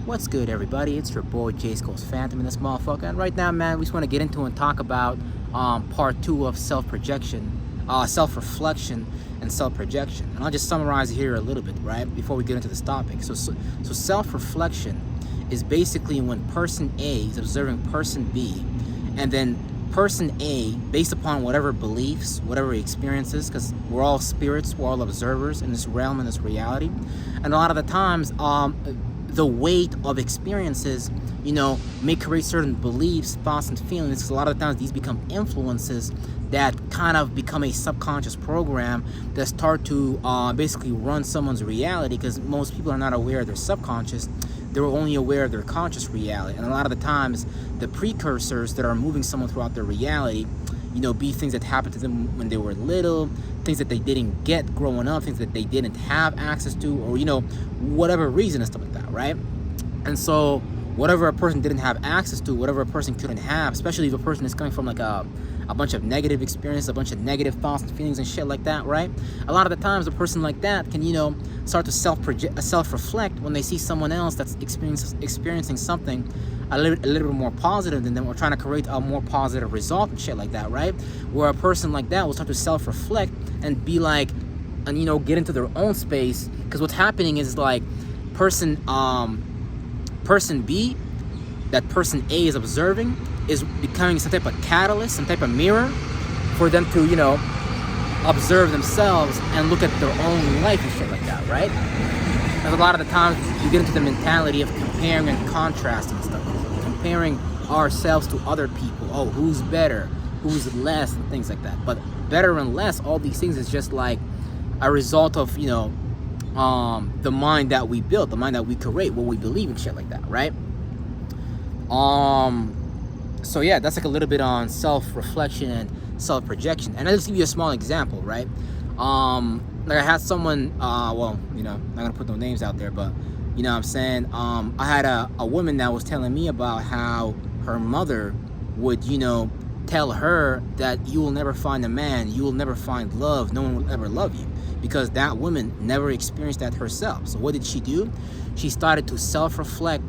What's good, everybody? It's your boy J Skulls Phantom in this motherfucker. And right now, man, we just want to get into and talk about part two of self-projection, self-reflection, and self-projection. And I'll just summarize it here a little bit, right, before we get into this topic. So self-reflection is basically when person A is observing person B, and then person A, based upon whatever beliefs, whatever experiences, because we're all spirits, we're all observers in this realm, in this reality, and a lot of the times, the weight of experiences, may create certain beliefs, thoughts, and feelings. Because a lot of the times these become influences that kind of become a subconscious program that start to basically run someone's reality. Because most people are not aware of their subconscious; they're only aware of their conscious reality. And a lot of the times, the precursors that are moving someone throughout their reality, be things that happened to them when they were little, things that they didn't get growing up, things that they didn't have access to, or whatever reason and stuff like that, right? And so whatever a person didn't have access to, whatever a person couldn't have, especially if a person is coming from like a bunch of negative experience, a bunch of negative thoughts and feelings and shit like that, right? A lot of the times a person like that can start to self-reflect when they see someone else that's experiencing something a little bit more positive than them, or trying to create a more positive result and shit like that, right? Where a person like that will start to self-reflect and be like, and get into their own space. Because what's happening is like person B, that person A is observing, is becoming some type of catalyst, some type of mirror for them to observe themselves and look at their own life and shit like that, right? And a lot of the times you get into the mentality of comparing and contrasting stuff, comparing ourselves to other people. Oh, who's better, who's less, and things like that. But better and less, all these things is just like a result of the mind that we build, the mind that we create, what we believe and shit like that, right? So yeah, that's like a little bit on self-reflection and self-projection. And I'll just give you a small example, right? Like I had someone, I'm not gonna put no names out there, but what I'm saying, I had a woman that was telling me about how her mother would, tell her that you will never find a man, you will never find love, no one will ever love you, because that woman never experienced that herself. So what did she do? She started to self-reflect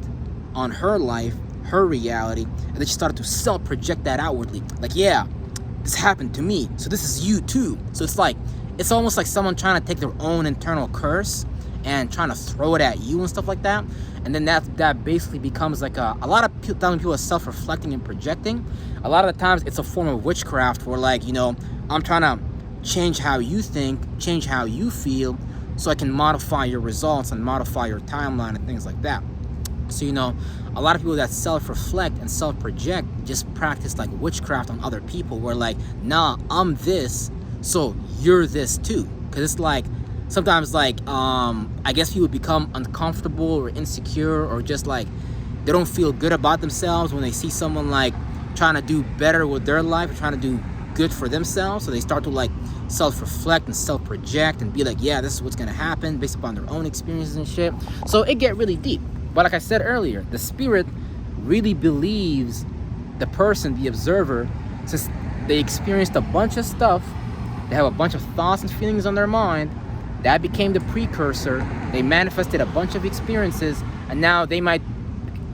on her life, her reality, and then she started to self-project that outwardly. Like, yeah, this happened to me, so this is you too. So it's almost like someone trying to take their own internal curse and trying to throw it at you and stuff like that. And then that basically becomes like a lot of people are self-reflecting and projecting. A lot of the times it's a form of witchcraft where I'm trying to change how you think, change how you feel, so I can modify your results and modify your timeline and things like that. So a lot of people that self-reflect and self-project just practice like witchcraft on other people, where like, nah, I'm this, so you're this too. Because it's like sometimes I guess people become uncomfortable or insecure, or just like they don't feel good about themselves when they see someone like trying to do better with their life, trying to do good for themselves. So they start to like self-reflect and self-project and be like, yeah, this is what's gonna happen based upon their own experiences and shit. So it get really deep. But like I said earlier, the spirit really believes the person, the observer, since they experienced a bunch of stuff, they have a bunch of thoughts and feelings on their mind, that became the precursor. They manifested a bunch of experiences, and now they might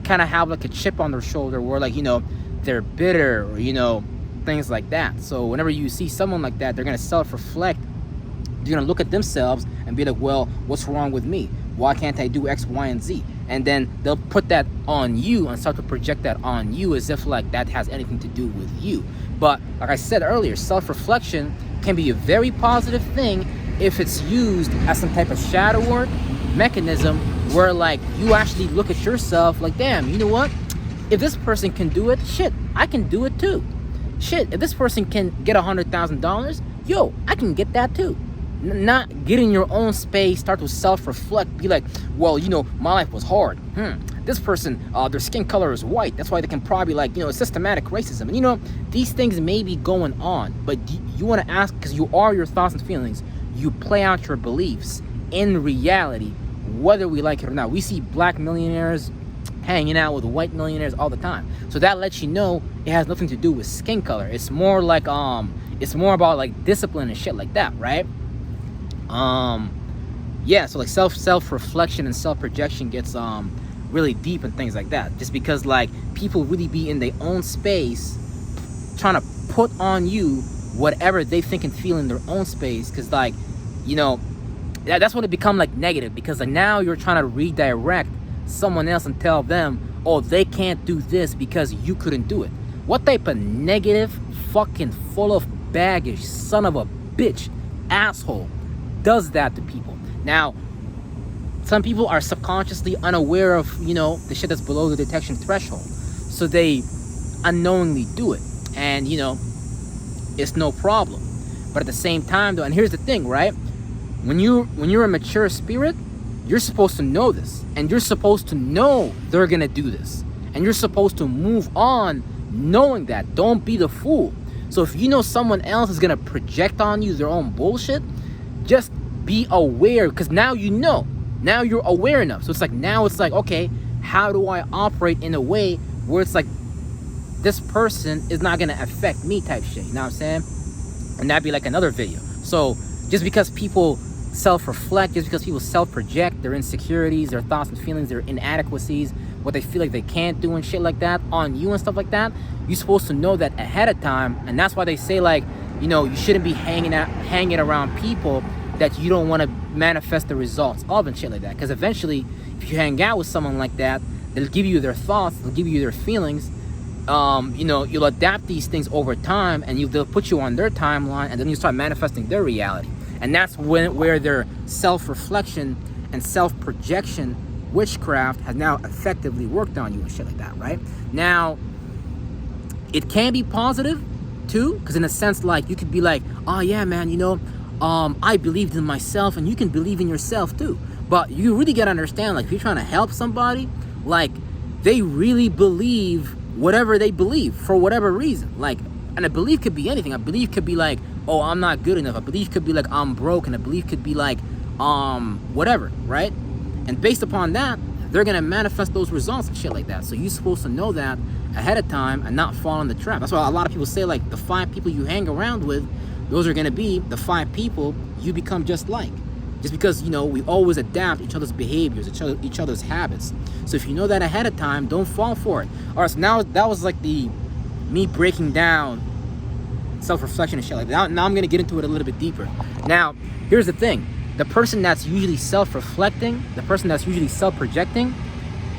kind of have like a chip on their shoulder where they're bitter, or things like that. So whenever you see someone like that, they're going to self-reflect. They're going to look at themselves and be like, well, what's wrong with me? Why can't I do X, Y, and Z? And then they'll put that on you and start to project that on you as if like that has anything to do with you. But like I said earlier, self-reflection can be a very positive thing if it's used as some type of shadow work mechanism, where like you actually look at yourself like, damn, you know what? If this person can do it, shit, I can do it too. Shit, if this person can get $100,000, yo, I can get that too. Not get in your own space, start to self-reflect, be like, well, my life was hard. This person, their skin color is white, that's why they can probably systematic racism. And these things may be going on, but you want to ask, because you are your thoughts and feelings. You play out your beliefs in reality, whether we like it or not. We see black millionaires hanging out with white millionaires all the time. So that lets you know it has nothing to do with skin color. It's more like it's more about like discipline and shit like that, right? Yeah, so like self-reflection and self-projection gets really deep and things like that. Just because like people really be in their own space trying to put on you whatever they think and feel in their own space, because like, you know, that's when it become like negative, because like now you're trying to redirect someone else and tell them, oh, they can't do this because you couldn't do it. What type of negative, fucking full of baggage, son of a bitch, asshole does that to people? Now, some people are subconsciously unaware of, you know, the shit that's below the detection threshold, so they unknowingly do it, and you know, it's no problem. But at the same time though, and here's the thing, right? When you're a mature spirit, you're supposed to know this, and you're supposed to know they're gonna do this, and you're supposed to move on knowing that. Don't be the fool. So if you know someone else is gonna project on you their own bullshit, just be aware, because now you know. Now you're aware enough. So it's like, now it's like, okay, how do I operate in a way where it's like, this person is not gonna affect me type shit, you know what I'm saying? And that'd be like another video. So just because people self-reflect, just because people self-project their insecurities, their thoughts and feelings, their inadequacies, what they feel like they can't do and shit like that on you and stuff like that, you're supposed to know that ahead of time. And that's why they say, like, you know, you shouldn't be hanging around people that you don't want to manifest the results of and shit like that. Because eventually, if you hang out with someone like that, they'll give you their thoughts, they'll give you their feelings. You know, you'll adapt these things over time, and they'll put you on their timeline, and then you start manifesting their reality. And that's where their self-reflection and self-projection witchcraft has now effectively worked on you and shit like that, right? Now, it can be positive too, because in a sense, like, you could be like, oh yeah, man, you know, I believed in myself, and you can believe in yourself too. But you really gotta understand, like, if you're trying to help somebody, like, they really believe whatever they believe for whatever reason. Like, and a belief could be anything. A belief could be like, oh, I'm not good enough. A belief could be like, I'm broke. And a belief could be like, whatever, right? And based upon that, they're gonna manifest those results and shit like that. So you're supposed to know that ahead of time and not fall in the trap. That's why a lot of people say, like, the 5 people you hang around with, those are gonna be the 5 people you become just like. Just because, you know, we always adapt each other's behaviors, each other's habits. So if you know that ahead of time, don't fall for it. All right, so now that was like me breaking down self-reflection and shit like that. Now I'm gonna get into it a little bit deeper. Now, here's the thing. The person that's usually self-reflecting, the person that's usually self-projecting,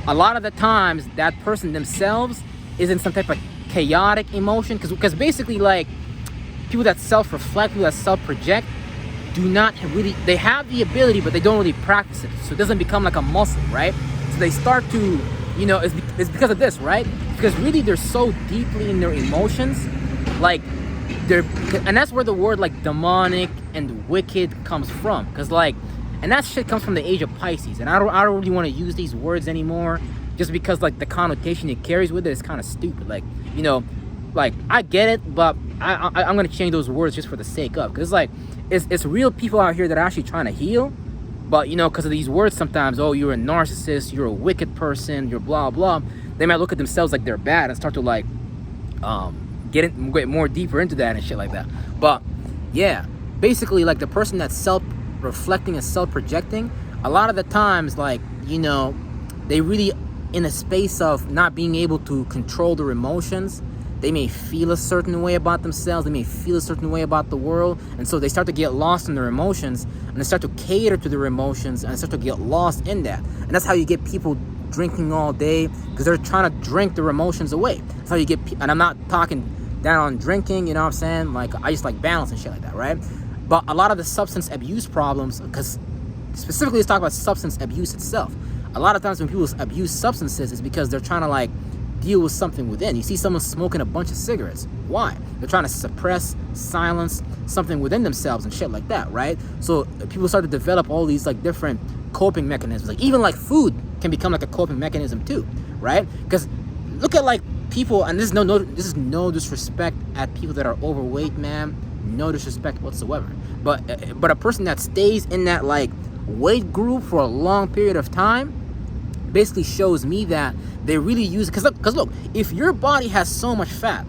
a lot of the times that person themselves is in some type of chaotic emotion. Because basically, like, people that self-reflect, people that self-project, do not really, they have the ability, but they don't really practice it. So it doesn't become like a muscle, right? So they start to, you know, it's because of this, right? Because really they're so deeply in their emotions, like, and that's where the word like demonic and wicked comes from. Because like, and that shit comes from the age of Pisces. And I don't really want to use these words anymore, just because like the connotation it carries with it is kind of stupid. Like, you know, like, I get it, but I'm gonna change those words just for the sake of, because like, it's real people out here that are actually trying to heal, but you know, because of these words sometimes, oh, you're a narcissist, you're a wicked person, you're blah blah, they might look at themselves like they're bad and start to like get more deeper into that and shit like that. But yeah, basically, like, the person that's self-reflecting and self-projecting, a lot of the times, like, you know, they really in a space of not being able to control their emotions. They may feel a certain way about themselves, they may feel a certain way about the world, and so they start to get lost in their emotions, and they start to cater to their emotions, and they start to get lost in that. And that's how you get people drinking all day, because they're trying to drink their emotions away. That's how you get, and I'm not talking down on drinking, you know what I'm saying? Like, I just like balance and shit like that, right? But a lot of the substance abuse problems, because specifically let's talk about substance abuse itself. A lot of times when people abuse substances, it's because they're trying to like deal with something within. You see someone smoking a bunch of cigarettes. Why? They're trying to suppress, silence something within themselves and shit like that, right? So people start to develop all these like different coping mechanisms. Like, even like food can become like a coping mechanism too, right? Because look at like people, and this is no disrespect at people that are overweight, man. No disrespect whatsoever. But a person that stays in that like weight group for a long period of time basically shows me that they really use it. Because look, if your body has so much fat,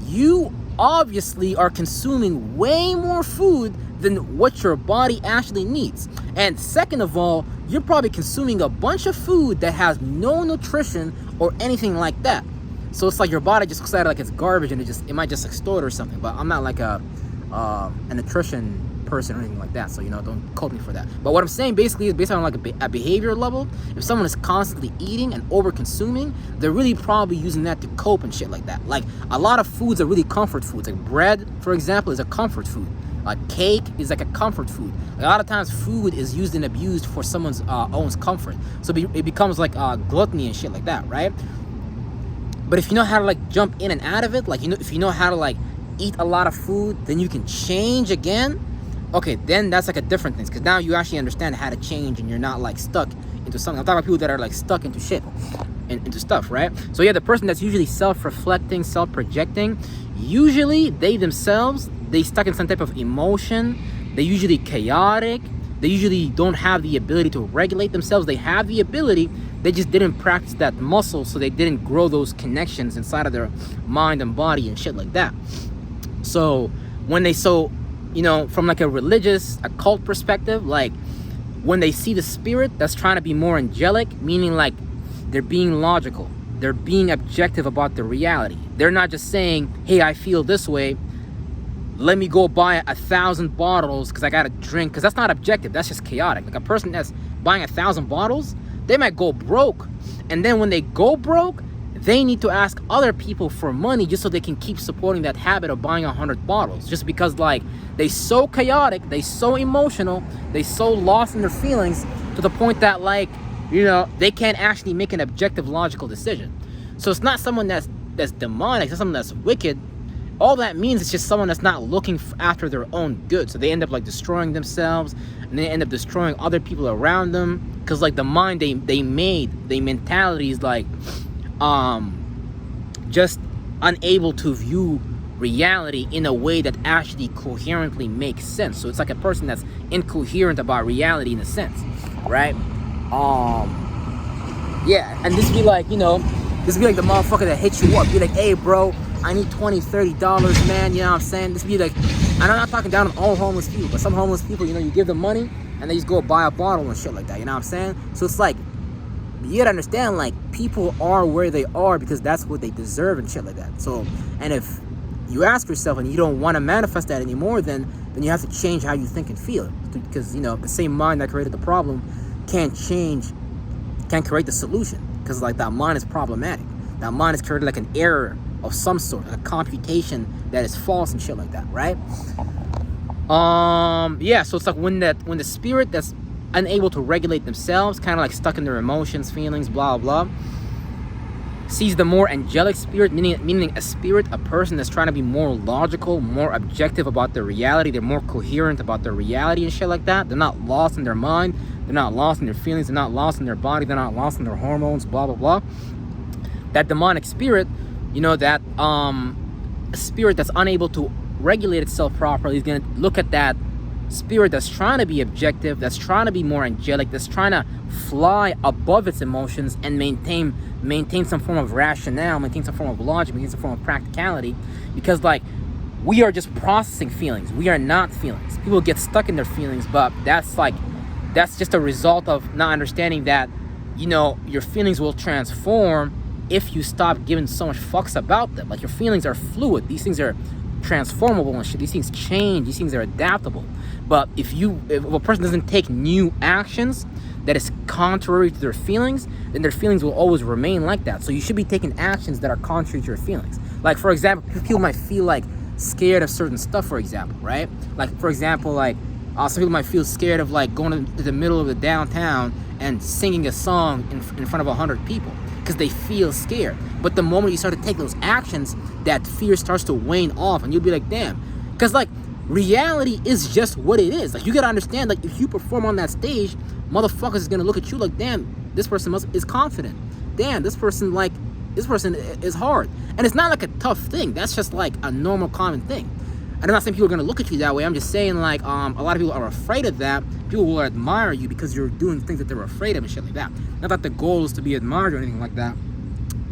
you obviously are consuming way more food than what your body actually needs. And second of all, you're probably consuming a bunch of food that has no nutrition or anything like that. So it's like your body just looks at it like it's garbage, and it might just explode or something. But I'm not like a nutrition person or anything like that, so don't quote me for that. But what I'm saying basically is, based on like a behavior level, if someone is constantly eating and over consuming, they're really probably using that to cope and shit like that. Like a lot of foods are really comfort foods. Like bread, for example, is a comfort food. Cake is like a comfort food. A lot of times food is used and abused for someone's own comfort, so it becomes like gluttony and shit like that, right? But if you know how to like jump in and out of it, like if you know how to like eat a lot of food, then you can change again. Okay, then that's like a different thing, because now you actually understand how to change, and you're not like stuck into something. I'm talking about people that are like stuck into shit and into stuff, right? So yeah, the person that's usually self-reflecting, self-projecting, usually they themselves, they stuck in some type of emotion. They're usually chaotic. They usually don't have the ability to regulate themselves. They have the ability, they just didn't practice that muscle, so they didn't grow those connections inside of their mind and body and shit like that. So when they from like a religious, occult perspective, like when they see the spirit that's trying to be more angelic, meaning like they're being logical, they're being objective about the reality. They're not just saying, hey, I feel this way, let me go buy 1,000 bottles because I gotta drink, because that's not objective, that's just chaotic. Like a person that's buying 1,000 bottles, they might go broke, and then when they go broke, they need to ask other people for money just so they can keep supporting that habit of buying 100 bottles, just because like they so chaotic, they so emotional, they so lost in their feelings to the point that like they can't actually make an objective logical decision. So it's not someone that's demonic, it's not someone that's wicked. All that means is just someone that's not looking after their own good, so they end up like destroying themselves, and they end up destroying other people around them, because like the mind they made, the mentality is like just unable to view reality in a way that actually coherently makes sense. So it's like a person that's incoherent about reality in a sense, right? Yeah, and this be like the motherfucker that hits you up, be like, hey bro, I need $20-$30, man, you know what I'm saying? This be like, and I'm not talking down on all homeless people, but some homeless people, you give them money and they just go buy a bottle and shit like that, you know what I'm saying? So it's like, you gotta understand, like, people are where they are because that's what they deserve and shit like that. So, and if you ask yourself and you don't want to manifest that anymore, then you have to change how you think and feel, because the same mind that created the problem can't create the solution, because like that mind is problematic. That mind is created like an error of some sort, like a computation that is false and shit like that, right? Yeah, so it's like when the spirit that's unable to regulate themselves, kind of like stuck in their emotions, feelings, blah blah, sees the more angelic spirit, meaning a person that's trying to be more logical, more objective about their reality. They're more coherent about their reality and shit like that. They're not lost in their mind, they're not lost in their feelings, they're not lost in their body, they're not lost in their hormones, blah blah blah. That demonic spirit, that spirit that's unable to regulate itself properly is going to look at that spirit that's trying to be objective, that's trying to be more angelic, that's trying to fly above its emotions and maintain some form of rationale, maintain some form of logic, maintain some form of practicality, because like we are just processing feelings, we are not feelings. People get stuck in their feelings, but that's just a result of not understanding that your feelings will transform if you stop giving so much fucks about them. Like, your feelings are fluid, these things are transformable and shit, these things change, these things are adaptable. But if a person doesn't take new actions that is contrary to their feelings, then their feelings will always remain like that. So you should be taking actions that are contrary to your feelings. Like, for example, people might feel like scared of certain stuff, for example, right? Like, for example, like some people might feel scared of like going to the middle of the downtown and singing a song in front of 100 people, because they feel scared. But the moment you start to take those actions, that fear starts to wane off, and you'll be like, damn. Because like, reality is just what it is. Like, you gotta understand, like, if you perform on that stage, motherfuckers is gonna look at you like, damn, this person is confident. Damn, this person is hard. And it's not like a tough thing. That's just like a normal, common thing. And I'm not saying people are gonna look at you that way. I'm just saying, like, a lot of people are afraid of that. People will admire you because you're doing things that they're afraid of and shit like that. Not that the goal is to be admired or anything like that,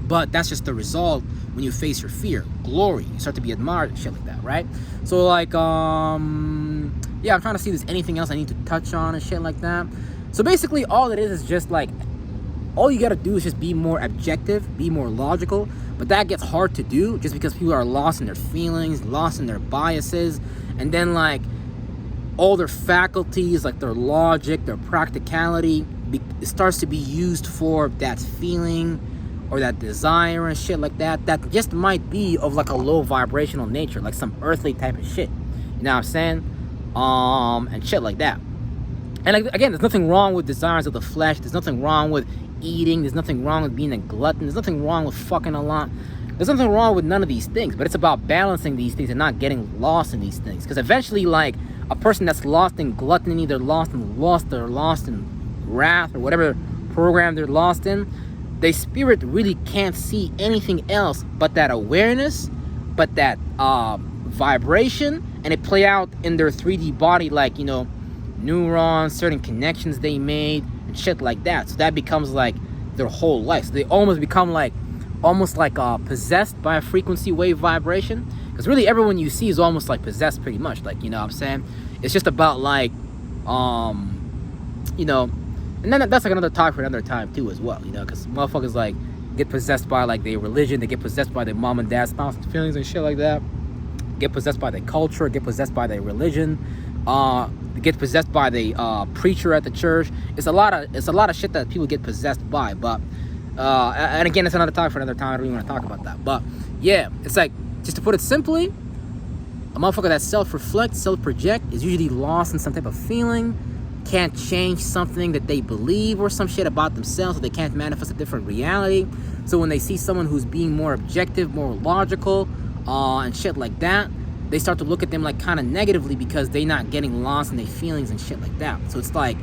but that's just the result when you face your fear. Glory, you start to be admired and shit like that, right? So like, yeah, I'm trying to see if there's anything else I need to touch on and shit like that. So basically, all it is just like, all you gotta do is just be more objective, be more logical. But that gets hard to do just because people are lost in their feelings, lost in their biases, and then like all their faculties, like their logic, their practicality, it starts to be used for that feeling or that desire and shit like that. That just might be of like a low vibrational nature, like some earthly type of shit. You know what I'm saying? And shit like that. And like, again, there's nothing wrong with desires of the flesh. There's nothing wrong with eating. There's nothing wrong with being a glutton. There's nothing wrong with fucking a lot. There's nothing wrong with none of these things. But it's about balancing these things and not getting lost in these things. Because eventually, like, a person that's lost in gluttony, they're lost in lust, they're lost in wrath, or whatever program they're lost in, their spirit really can't see anything else but that awareness, but that vibration, and it play out in their 3D body, like, you know, neurons, certain connections they made, and shit like that. So that becomes like their whole life. So they almost become like, possessed by a frequency wave vibration. Because really everyone you see is almost like possessed pretty much, like, you know what I'm saying? It's just about like, you know, and then that's like another talk for another time too as well, you know, because motherfuckers like get possessed by like their religion, they get possessed by their mom and dad's thoughts and feelings and shit like that, get possessed by their culture, get possessed by their religion, get possessed by the preacher at the church. It's a lot of shit that people get possessed by. But and again, it's another talk for another time. I don't even want to talk about that. But yeah, it's like, just to put it simply, a motherfucker that self-reflects, self-project is usually lost in some type of feeling, can't change something that they believe or some shit about themselves, so they can't manifest a different reality. So when they see someone who's being more objective, more logical, and shit like that, they start to look at them like kind of negatively because they're not getting lost in their feelings and shit like that. So it's like,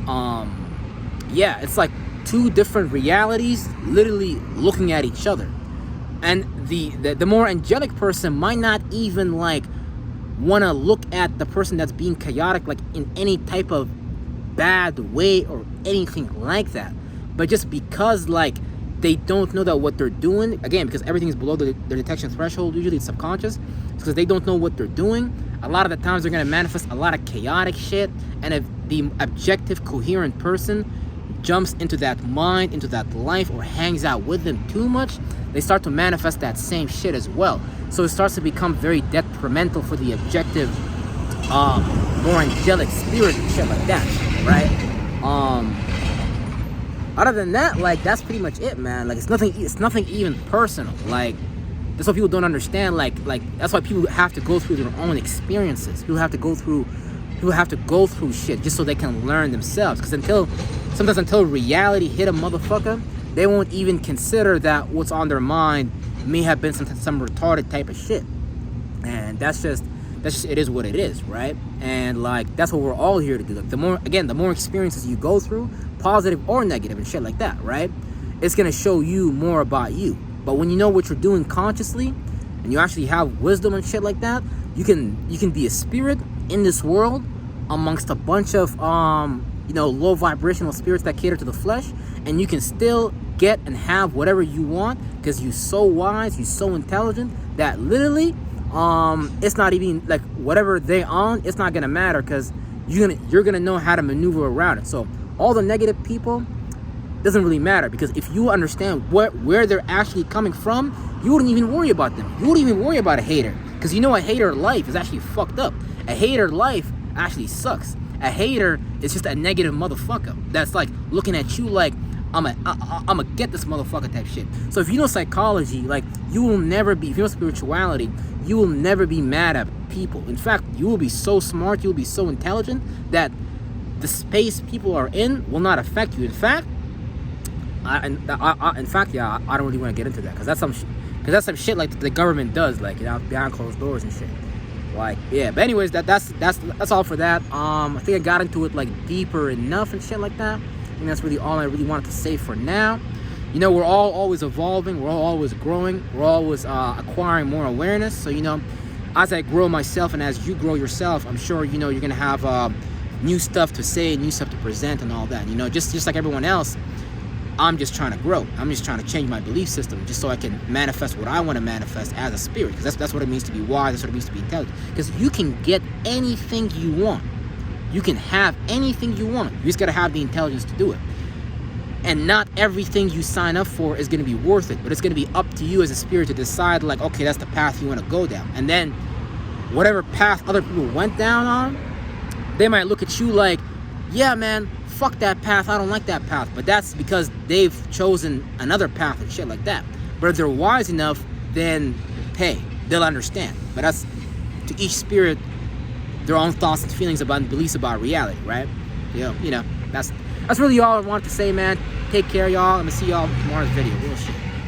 yeah, it's like two different realities literally looking at each other. And the more angelic person might not even like want to look at the person that's being chaotic like in any type of bad way or anything like that, but just because like they don't know that what they're doing, again, because everything is below their detection threshold, usually it's subconscious, because they don't know what they're doing. A lot of the times they're going to manifest a lot of chaotic shit, and if the objective coherent person jumps into that mind, into that life, or hangs out with them too much, they start to manifest that same shit as well. So it starts to become very detrimental for the objective, more angelic spirit and shit like that, right? Other than that, like, that's pretty much it, man. Like, it's nothing even personal. Like, that's what people don't understand. Like that's why people have to go through their own experiences. People have to go through shit just so they can learn themselves. Because until reality hit a motherfucker, they won't even consider that what's on their mind may have been some retarded type of shit. And that's just it is what it is, right? And like, that's what we're all here to do. Like, the more experiences you go through, positive or negative and shit like that, right, it's gonna show you more about you. But when you know what you're doing consciously and you actually have wisdom and shit like that, you can be a spirit in this world amongst a bunch of low vibrational spirits that cater to the flesh, and you can still get and have whatever you want because you're so wise, you're so intelligent that literally it's not even like whatever they on, it's not gonna matter because you're gonna know how to maneuver around it. So all the negative people doesn't really matter, because if you understand where they're actually coming from, you wouldn't even worry about them. You wouldn't even worry about a hater, because you know a hater life is actually fucked up. A hater life actually sucks. A hater is just a negative motherfucker that's like looking at you like, I'ma get this motherfucker type shit. So if you know psychology, like, you will never be, if you know spirituality, you will never be mad at people. In fact, you will be so smart, you will be so intelligent that the space people are in will not affect you. In fact, I don't really want to get into that, because that's some shit like the government does, like, you know, behind closed doors and shit. Like, yeah. But anyways, that's all for that. I think I got into it like deeper enough and shit like that. I think that's really all I really wanted to say for now. You know, we're all always evolving, we're all always growing, we're always acquiring more awareness. So, you know, as I grow myself and as you grow yourself, I'm sure, you know, you're gonna have new stuff to say, new stuff to present and all that. You know, just like everyone else, I'm just trying to grow. I'm just trying to change my belief system just so I can manifest what I want to manifest as a spirit. Because that's what it means to be wise. That's what it means to be intelligent. Because you can get anything you want. You can have anything you want. You just gotta have the intelligence to do it. And not everything you sign up for is gonna be worth it, but it's gonna be up to you as a spirit to decide, like, okay, that's the path you wanna go down. And then whatever path other people went down on, they might look at you like, yeah, man, fuck that path, I don't like that path. But that's because they've chosen another path and shit like that. But if they're wise enough, then, hey, they'll understand. But that's to each spirit their own thoughts and feelings about and beliefs about reality, right? You know, that's really all I wanted to say, man. Take care, y'all. I'm gonna see y'all in tomorrow's video. Real shit.